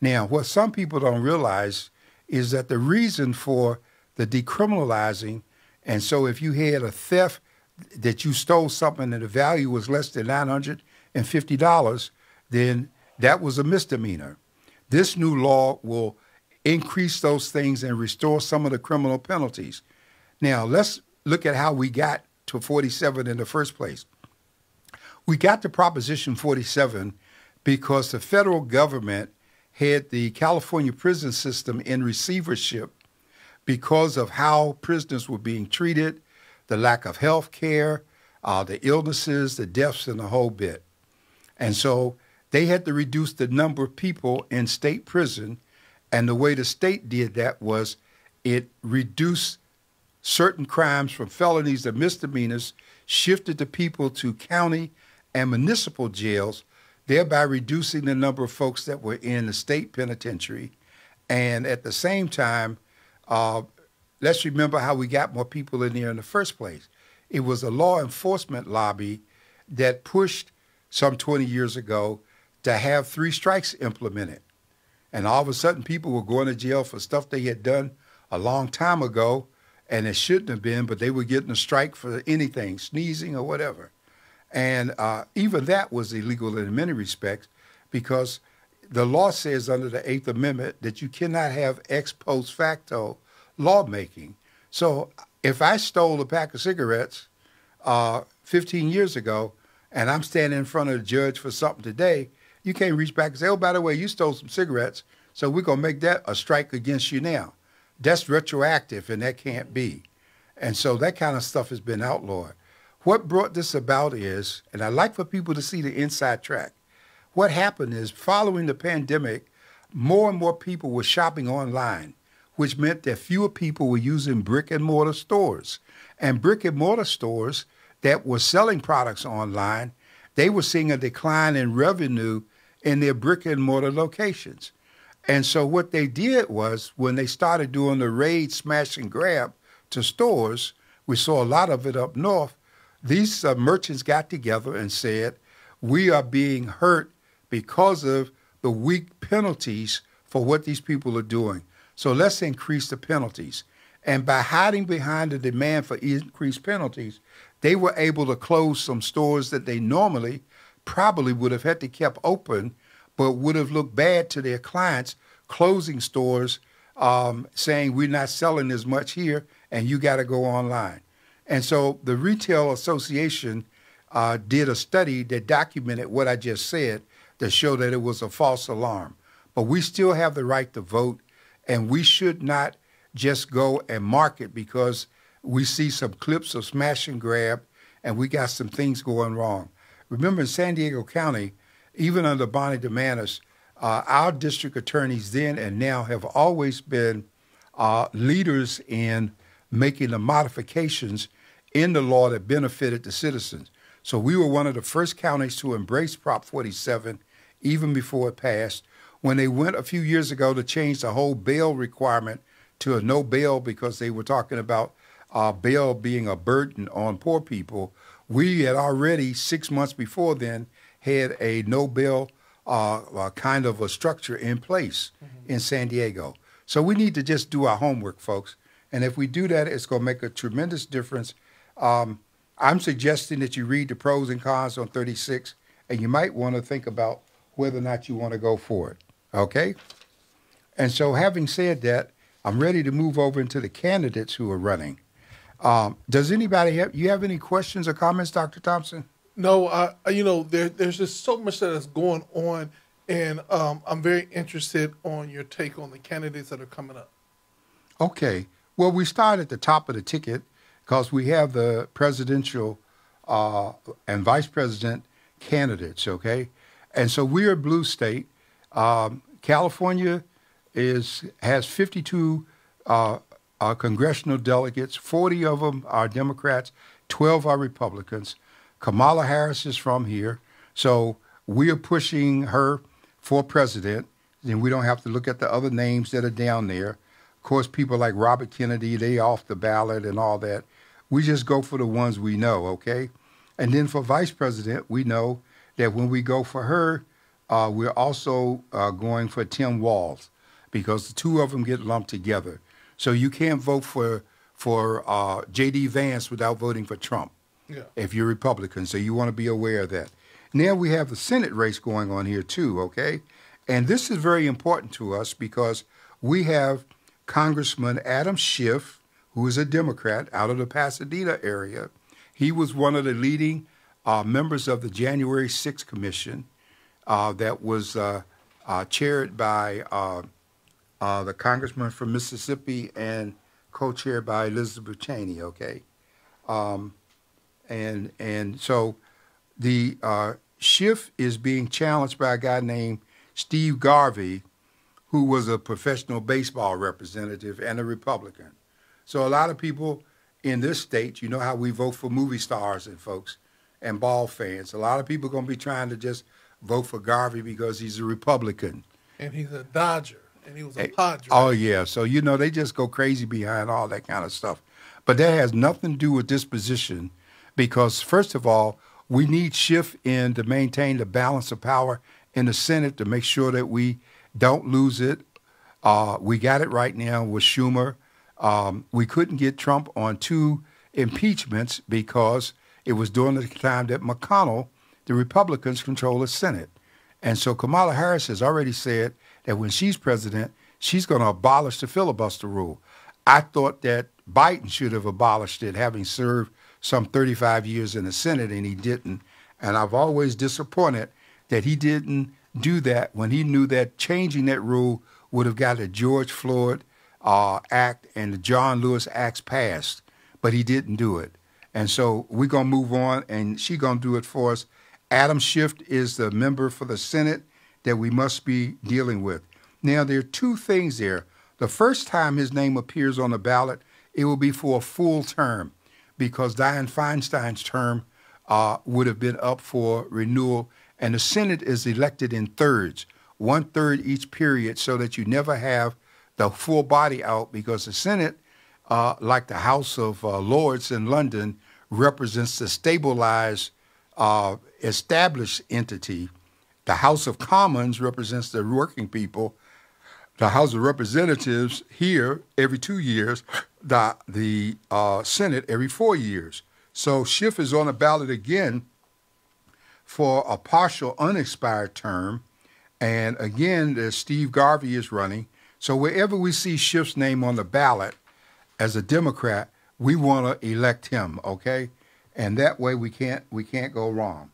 Now, what some people don't realize is that the reason for the decriminalizing, and so if you had a theft that you stole something and the value was less than $950, then that was a misdemeanor. This new law will increase those things and restore some of the criminal penalties. Now, let's look at how we got to 47 in the first place. We got to Proposition 47 because the federal government had the California prison system in receivership because of how prisoners were being treated, the lack of health care, the illnesses, the deaths, and the whole bit. And so they had to reduce the number of people in state prison, and the way the state did that was it reduced certain crimes from felonies to misdemeanors, shifted the people to county and municipal jails, thereby reducing the number of folks that were in the state penitentiary. And at the same time, let's remember how we got more people in there in the first place. It was a law enforcement lobby that pushed some 20 years ago to have 3 strikes implemented. And all of a sudden, people were going to jail for stuff they had done a long time ago, and it shouldn't have been, but they were getting a strike for anything, sneezing or whatever. And even that was illegal in many respects, because the law says under the 8th Amendment that you cannot have ex post facto lawmaking. So if I stole a pack of cigarettes 15 years ago, and I'm standing in front of the judge for something today, you can't reach back and say, oh, by the way, you stole some cigarettes, so we're going to make that a strike against you now. That's retroactive, and that can't be. And so that kind of stuff has been outlawed. What brought this about is, and I'd like for people to see the inside track, what happened is following the pandemic, more and more people were shopping online, which meant that fewer people were using brick and mortar stores. And brick and mortar stores that were selling products online, they were seeing a decline in revenue in their brick and mortar locations. And so what they did was, when they started doing the raid, smash, and grab to stores, we saw a lot of it up north, these merchants got together and said, we are being hurt because of the weak penalties for what these people are doing. So let's increase the penalties. And by hiding behind the demand for increased penalties, they were able to close some stores that they normally probably would have had to kept open, but would have looked bad to their clients, closing stores, saying we're not selling as much here and you got to go online. And so the Retail Association did a study that documented what I just said to show that it was a false alarm. But we still have the right to vote, and we should not just go and market because we see some clips of smash and grab and we got some things going wrong. Remember, in San Diego County, even under Bonnie DeMantis, our district attorneys then and now have always been leaders in making the modifications in the law that benefited the citizens. So we were one of the first counties to embrace Prop 47 even before it passed. When they went a few years ago to change the whole bail requirement to a no bail because they were talking about bail being a burden on poor people, we had already 6 months before then had a no bail kind of a structure in place in San Diego. So we need to just do our homework, folks. And if we do that, it's going to make a tremendous difference. I'm suggesting that you read the pros and cons on 36, and you might want to think about whether or not you want to go for it. Okay? And so having said that, I'm ready to move over into the candidates who are running. Does anybody have any questions or comments, Dr. Thompson? No, there's just so much that is going on, and I'm very interested on your take on the candidates that are coming up. Okay. Well, we start at the top of the ticket because we have the presidential and vice president candidates, okay? And so we're a blue state. California has 52 congressional delegates. 40 of them are Democrats, 12 are Republicans. Kamala Harris is from here. So we are pushing her for president. Then we don't have to look at the other names that are down there. Of course, people like Robert Kennedy, they off the ballot and all that. We just go for the ones we know, okay? And then for vice president, we know that when we go for her, we're also going for Tim Walz because the two of them get lumped together. So you can't vote for J.D. Vance without voting for Trump if you're Republican. So you want to be aware of that. Now we have the Senate race going on here too, okay? And this is very important to us because we have Congressman Adam Schiff, who is a Democrat out of the Pasadena area. He was one of the leading members of the January 6th Commission that was chaired by the congressman from Mississippi and co-chaired by Elizabeth Cheney, okay? And so the Schiff is being challenged by a guy named Steve Garvey, who was a professional baseball representative and a Republican. So a lot of people in this state, you know how we vote for movie stars and folks, and ball fans. A lot of people are going to be trying to just vote for Garvey because he's a Republican. And he's a Dodger, and he was a Eh, Padre. Oh, yeah. So, they just go crazy behind all that kind of stuff. But that has nothing to do with this position because, first of all, we need Schiff in to maintain the balance of power in the Senate to make sure that we don't lose it. We got it right now with Schumer. We couldn't get Trump on 2 impeachments because it was during the time that McConnell, the Republicans, control the Senate. And so Kamala Harris has already said that when she's president, she's going to abolish the filibuster rule. I thought that Biden should have abolished it, having served some 35 years in the Senate, and he didn't. And I've always disappointed that he didn't do that when he knew that changing that rule would have got the George Floyd Act and the John Lewis Acts passed, but he didn't do it. And so we're going to move on, and she's going to do it for us. Adam Schiff is the member for the Senate that we must be dealing with. Now, there are 2 things there. The first time his name appears on the ballot, it will be for a full term because Dianne Feinstein's term would have been up for renewal, and the Senate is elected in thirds, 1/3 each period, so that you never have the full body out because the Senate, like the House of Lords in London, represents the stabilized, established entity. The House of Commons represents the working people. The House of Representatives here every 2 years, the Senate every 4 years. So Schiff is on the ballot again for a partial unexpired term. And again, Steve Garvey is running. So wherever we see Schiff's name on the ballot as a Democrat, we want to elect him, okay? And that way we can't go wrong.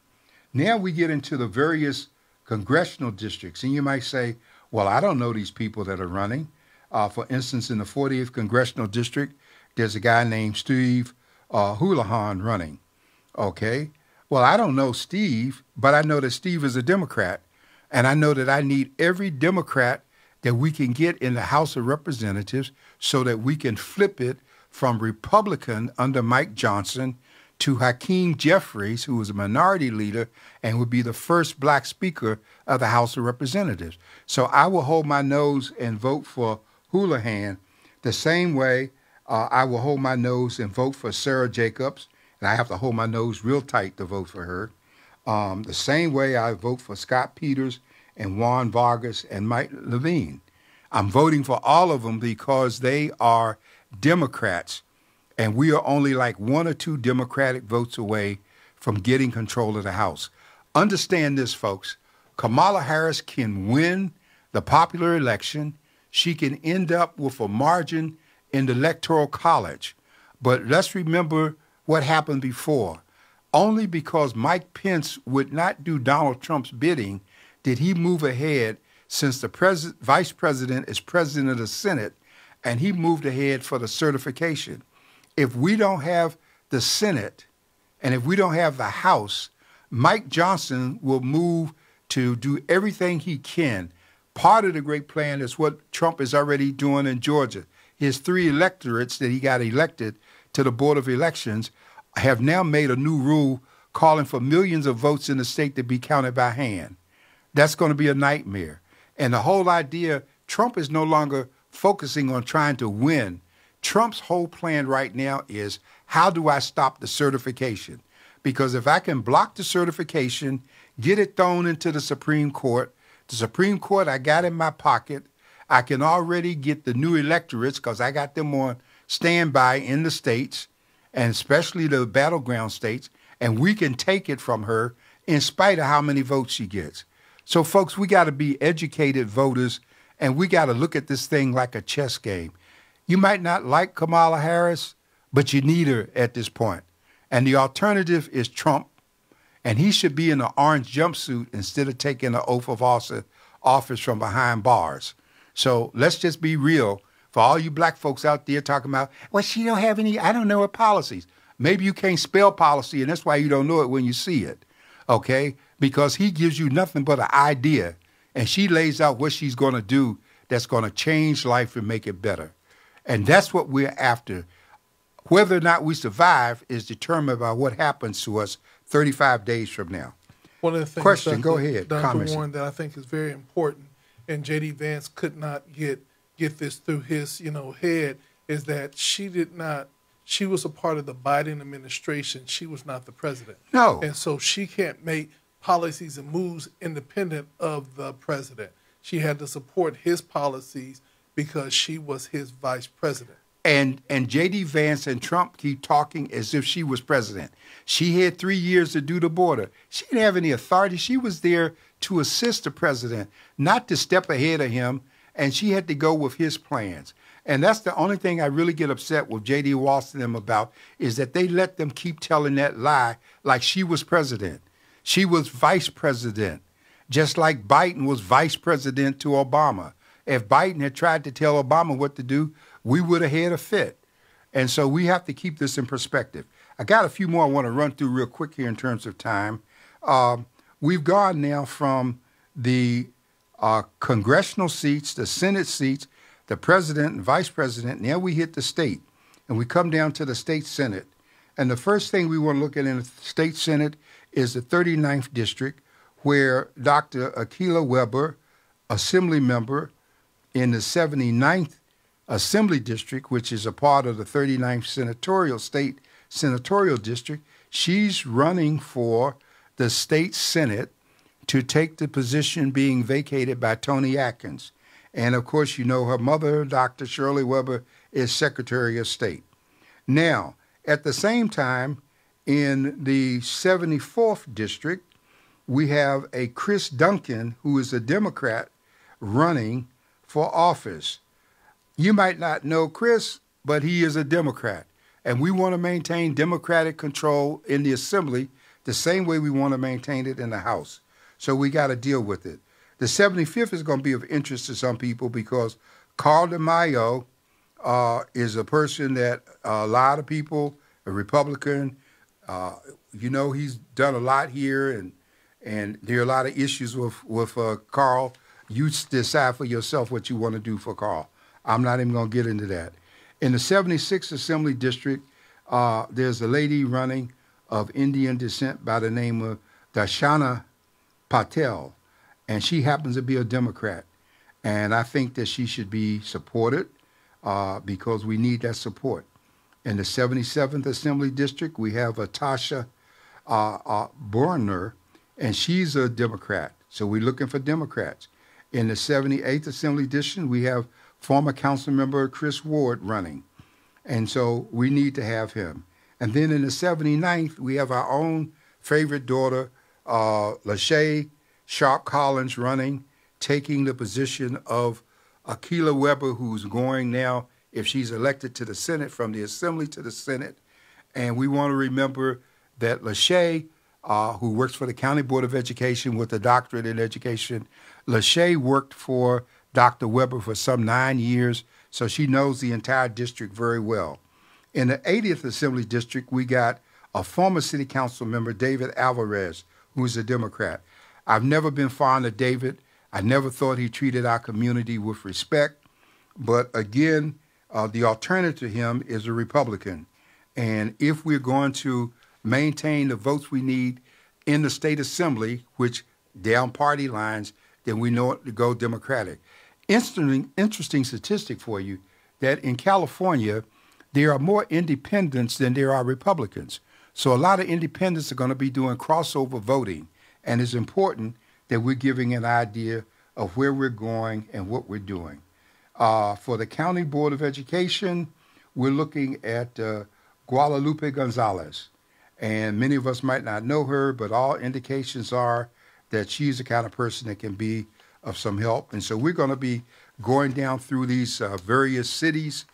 Now we get into the various congressional districts. And you might say, well, I don't know these people that are running. For instance, in the 40th Congressional District, there's a guy named Steve Houlihan running, okay? Well, I don't know Steve, but I know that Steve is a Democrat. And I know that I need every Democrat that we can get in the House of Representatives so that we can flip it from Republican under Mike Johnson to Hakeem Jeffries, who was a minority leader and would be the first black speaker of the House of Representatives. So I will hold my nose and vote for Houlihan the same way I will hold my nose and vote for Sarah Jacobs, and I have to hold my nose real tight to vote for her. The same way I vote for Scott Peters and Juan Vargas and Mike Levine. I'm voting for all of them because they are Democrats, and we are only like 1 or 2 Democratic votes away from getting control of the House. Understand this, folks. Kamala Harris can win the popular election. She can end up with a margin in the Electoral College. But let's remember what happened before. Only because Mike Pence would not do Donald Trump's bidding did he move ahead since the vice president is president of the Senate, and he moved ahead for the certification. If we don't have the Senate and if we don't have the House, Mike Johnson will move to do everything he can. Part of the great plan is what Trump is already doing in Georgia. His 3 electorates that he got elected to the Board of Elections have now made a new rule calling for millions of votes in the state to be counted by hand. That's going to be a nightmare. And the whole idea, Trump is no longer focusing on trying to win. Trump's whole plan right now is, how do I stop the certification? Because if I can block the certification, get it thrown into the Supreme Court I got in my pocket. I can already get the new electorates because I got them on standby in the states, and especially the battleground states, and we can take it from her in spite of how many votes she gets. So, folks, we got to be educated voters, and we got to look at this thing like a chess game. You might not like Kamala Harris, but you need her at this point. And the alternative is Trump, and he should be in an orange jumpsuit instead of taking an oath of office from behind bars. So let's just be real. For all you black folks out there talking about, well, she don't have any, I don't know her policies. Maybe you can't spell policy, and that's why you don't know it when you see it, okay? Because he gives you nothing but an idea, and she lays out what she's going to do that's going to change life and make it better. And that's what we're after. Whether or not we survive is determined by what happens to us 35 days from now. One of the things, Question, go ahead. Dr. Comments. Warren, that I think is very important, and J.D. Vance could not get this through his head, is that she was a part of the Biden administration. She was not the president. No. And so she can't make policies and moves independent of the president. She had to support his policies because she was his vice president. And J.D. Vance and Trump keep talking as if she was president. She had 3 years to do the border. She didn't have any authority. She was there to assist the president, not to step ahead of him, and she had to go with his plans. And that's the only thing I really get upset with J.D. Walsh and them about, is that they let them keep telling that lie like she was president. She was vice president, just like Biden was vice president to Obama. If Biden had tried to tell Obama what to do, we would have had a fit. And so we have to keep this in perspective. I got a few more I want to run through real quick here in terms of time. We've gone now from the congressional seats, the Senate seats, the president and vice president. Now we hit the state, and we come down to the state Senate. And the first thing we want to look at in the state Senate is the 39th district, where Dr. Akilah Weber, assembly member in the 79th Assembly District, which is a part of the 39th State Senatorial District, she's running for the state Senate to take the position being vacated by Tony Atkins. And, of course, you know her mother, Dr. Shirley Weber, is Secretary of State. Now, at the same time, in the 74th District, we have a Chris Duncan, who is a Democrat, running for office. You might not know Chris, but he is a Democrat. And we want to maintain Democratic control in the Assembly the same way we want to maintain it in the House. So we got to deal with it. The 75th is going to be of interest to some people because Carl DeMaio is a person that a lot of people, a Republican, he's done a lot here, and there are a lot of issues with Carl. You decide for yourself what you want to do for Carl. I'm not even going to get into that. In the 76th Assembly District, there's a lady running of Indian descent by the name of Darshana Patel, and she happens to be a Democrat. And I think that she should be supported because we need that support. In the 77th Assembly District, we have Tasha Borner, and she's a Democrat. So we're looking for Democrats. In the 78th Assembly District, we have former council member Chris Ward running. And so we need to have him. And then in the 79th, we have our own favorite daughter, Lachey Sharp Collins, running, taking the position of Akilah Weber, who's going now, if she's elected to the Senate, from the Assembly to the Senate. And we want to remember that Lachey, who works for the County Board of Education with a doctorate in education, Lachey worked for Dr. Weber for some 9 years, so she knows the entire district very well. In the 80th Assembly District, we got a former city council member, David Alvarez, who's a Democrat. I've never been fond of David. I never thought he treated our community with respect. But again, the alternative to him is a Republican. And if we're going to maintain the votes we need in the state assembly, which down party lines, then we know it to go Democratic. Interesting statistic for you, that in California, there are more independents than there are Republicans. So a lot of independents are going to be doing crossover voting. And it's important that we're giving an idea of where we're going and what we're doing. For the County Board of Education, we're looking at Guadalupe Gonzalez. And many of us might not know her, but all indications are that she's the kind of person that can be of some help. And so we're going to be going down through these various cities.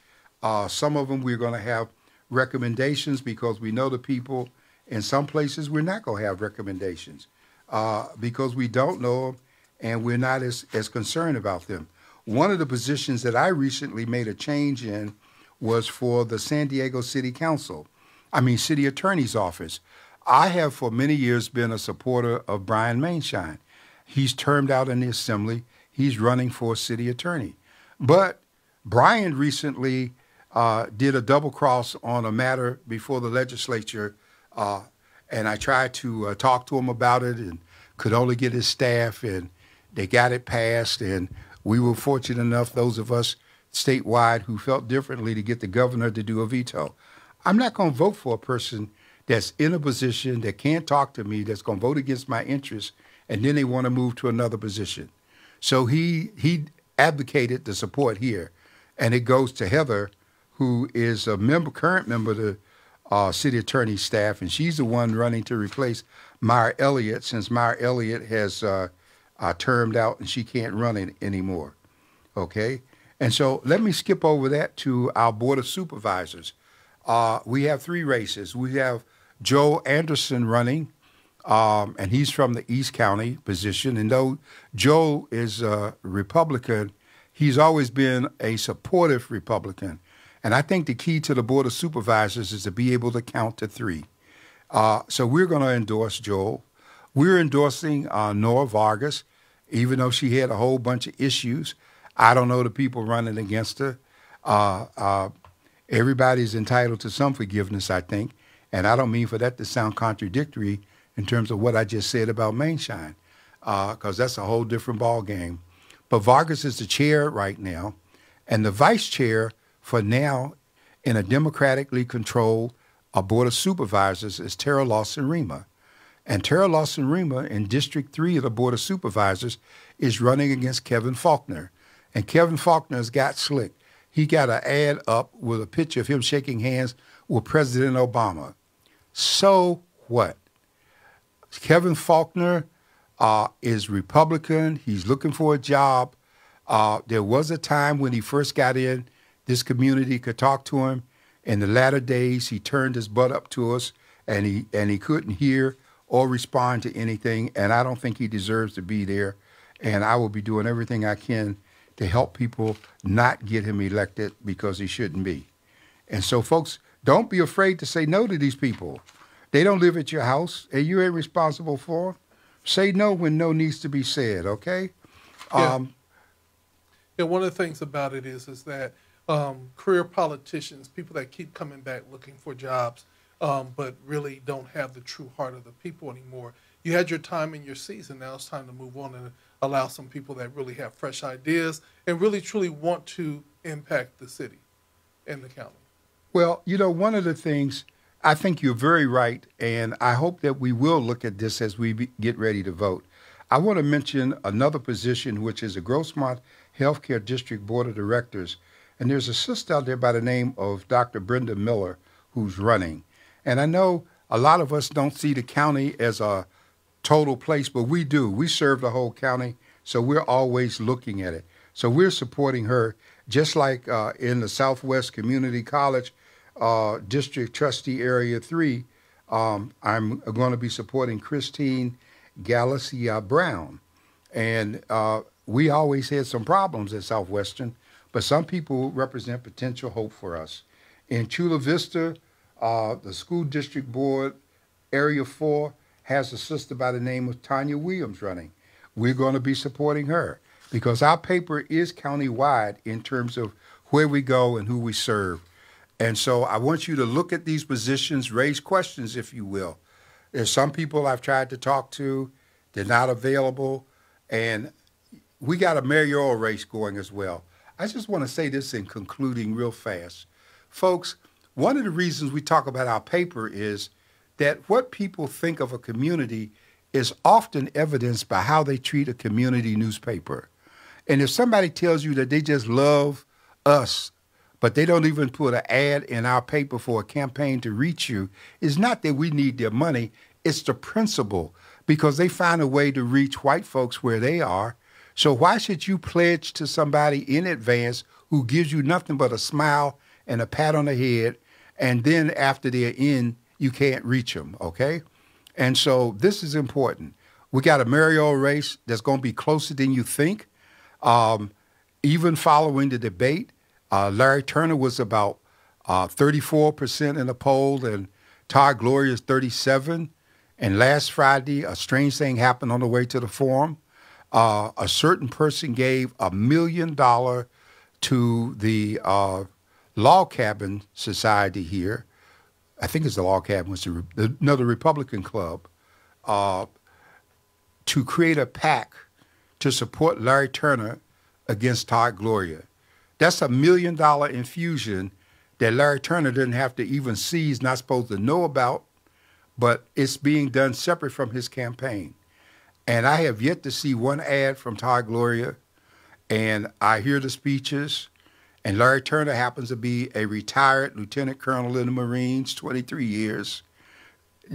Some of them we're going to have recommendations because we know the people. In some places we're not going to have recommendations because we don't know them and we're not as concerned about them. One of the positions that I recently made a change in was for the San Diego City Attorney's Office. I have for many years been a supporter of Brian Mainshine. He's termed out in the Assembly. He's running for city attorney. But Brian recently did a double cross on a matter before the legislature, and I tried to talk to him about it and could only get his staff, and they got it passed. And we were fortunate enough, those of us statewide who felt differently, to get the governor to do a veto. I'm not going to vote for a person that's in a position that can't talk to me, that's going to vote against my interests, and then they want to move to another position. So he advocated the support here, and it goes to Heather, who is a current member of the city attorney's staff, and she's the one running to replace Myra Elliott, since Myra Elliott has termed out and she can't run it anymore. Okay? And so let me skip over that to our Board of Supervisors. We have 3 races. We have Joe Anderson running, and he's from the East County position. And though Joe is a Republican, he's always been a supportive Republican. And I think the key to the Board of Supervisors is to be able to count to 3. So we're going to endorse Joel. We're endorsing Nora Vargas, even though she had a whole bunch of issues. I don't know the people running against her. Everybody's entitled to some forgiveness, I think. And I don't mean for that to sound contradictory in terms of what I just said about Mainshine, because that's a whole different ball game. But Vargas is the chair right now, and the vice chair for now in a democratically controlled Board of Supervisors is Tara Lawson-Rima. And Tara Lawson-Rima in District 3 of the Board of Supervisors is running against Kevin Faulkner. And Kevin Faulkner's got slick. He got an ad up with a picture of him shaking hands with President Obama. So what? Kevin Faulkner is Republican. He's looking for a job. There was a time when he first got in, this community could talk to him. In the latter days, he turned his butt up to us, and he couldn't hear or respond to anything, and I don't think he deserves to be there. And I will be doing everything I can to help people not get him elected because he shouldn't be. And so, folks, don't be afraid to say no to these people. They don't live at your house, and you ain't responsible for them. Say no when no needs to be said, okay? Yeah. One of the things about it is that career politicians, people that keep coming back looking for jobs, but really don't have the true heart of the people anymore. You had your time in your season. Now it's time to move on and allow some people that really have fresh ideas and really truly want to impact the city and the county. Well, you know, one of the things, I think you're very right, and I hope that we will look at this as we get ready to vote. I want to mention another position, which is the Grossmont Healthcare District Board of Directors. And there's a sister out there by the name of Dr. Brenda Miller who's running. And I know a lot of us don't see the county as a total place, but we do. We serve the whole county, so we're always looking at it. So we're supporting her, just like in the Southwest Community College District Trustee Area 3, I'm going to be supporting Christine Galicia Brown. And we always had some problems at Southwestern, but some people represent potential hope for us. In Chula Vista, the School District Board, Area 4, has a sister by the name of Tanya Williams running. We're going to be supporting her because our paper is county-wide in terms of where we go and who we serve. And so I want you to look at these positions, raise questions, if you will. There's some people I've tried to talk to. They're not available. And we got a mayoral race going as well. I just want to say this in concluding real fast. Folks, one of the reasons we talk about our paper is that what people think of a community is often evidenced by how they treat a community newspaper. And if somebody tells you that they just love us, but they don't even put an ad in our paper for a campaign to reach you, it's not that we need their money, it's the principle, because they find a way to reach white folks where they are. So why should you pledge to somebody in advance who gives you nothing but a smile and a pat on the head, and then after they're in, you can't reach them, okay? And so this is important. We got a mayoral race that's going to be closer than you think. Even following the debate, Larry Turner was about 34% in the poll, and Todd Gloria is 37%. And last Friday, a strange thing happened on the way to the forum. A certain person gave $1 million to the log cabin society here. I think it's the log cabin, was another Republican club, uh, to create a PAC to support Larry Turner against Todd Gloria. That's $1 million infusion that Larry Turner didn't have to even see, he's not supposed to know about, but it's being done separate from his campaign. And I have yet to see one ad from Todd Gloria, and I hear the speeches, and Larry Turner happens to be a retired lieutenant colonel in the Marines, 23 years,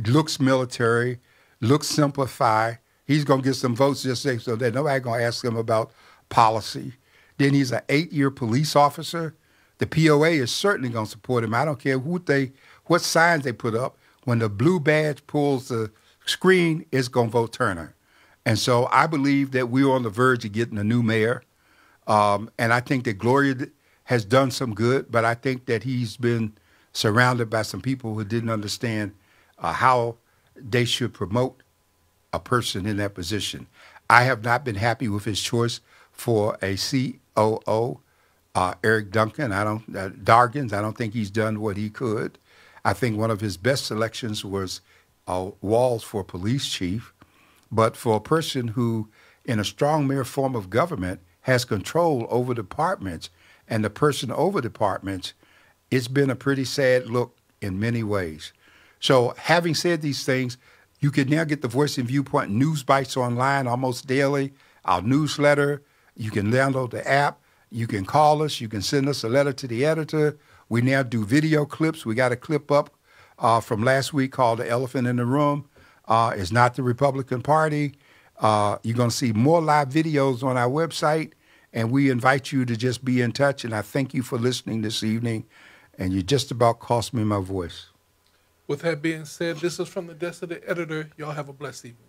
looks military, looks simplified. He's going to get some votes just so that nobody's going to ask him about policy. Then he's an 8-year police officer. The POA is certainly going to support him. I don't care what signs they put up. When the blue badge pulls the screen, it's going to vote Turner. And so I believe that we're on the verge of getting a new mayor. And I think that Gloria has done some good, but I think that he's been surrounded by some people who didn't understand how they should promote a person in that position. I have not been happy with his choice for a COO, Eric Duncan. Dargins. I don't think he's done what he could. I think one of his best selections was Walls for police chief. But for a person who, in a strong mayor form of government, has control over departments and the person over departments, it's been a pretty sad look in many ways. So having said these things, you can now get the Voice and Viewpoint News Bites online almost daily, our newsletter. You can download the app. You can call us. You can send us a letter to the editor. We now do video clips. We got a clip up from last week called The Elephant in the Room. It's not the Republican Party. You're going to see more live videos on our website, and we invite you to just be in touch. And I thank you for listening this evening, and you just about cost me my voice. With that being said, this is from the desk of the editor. Y'all have a blessed evening.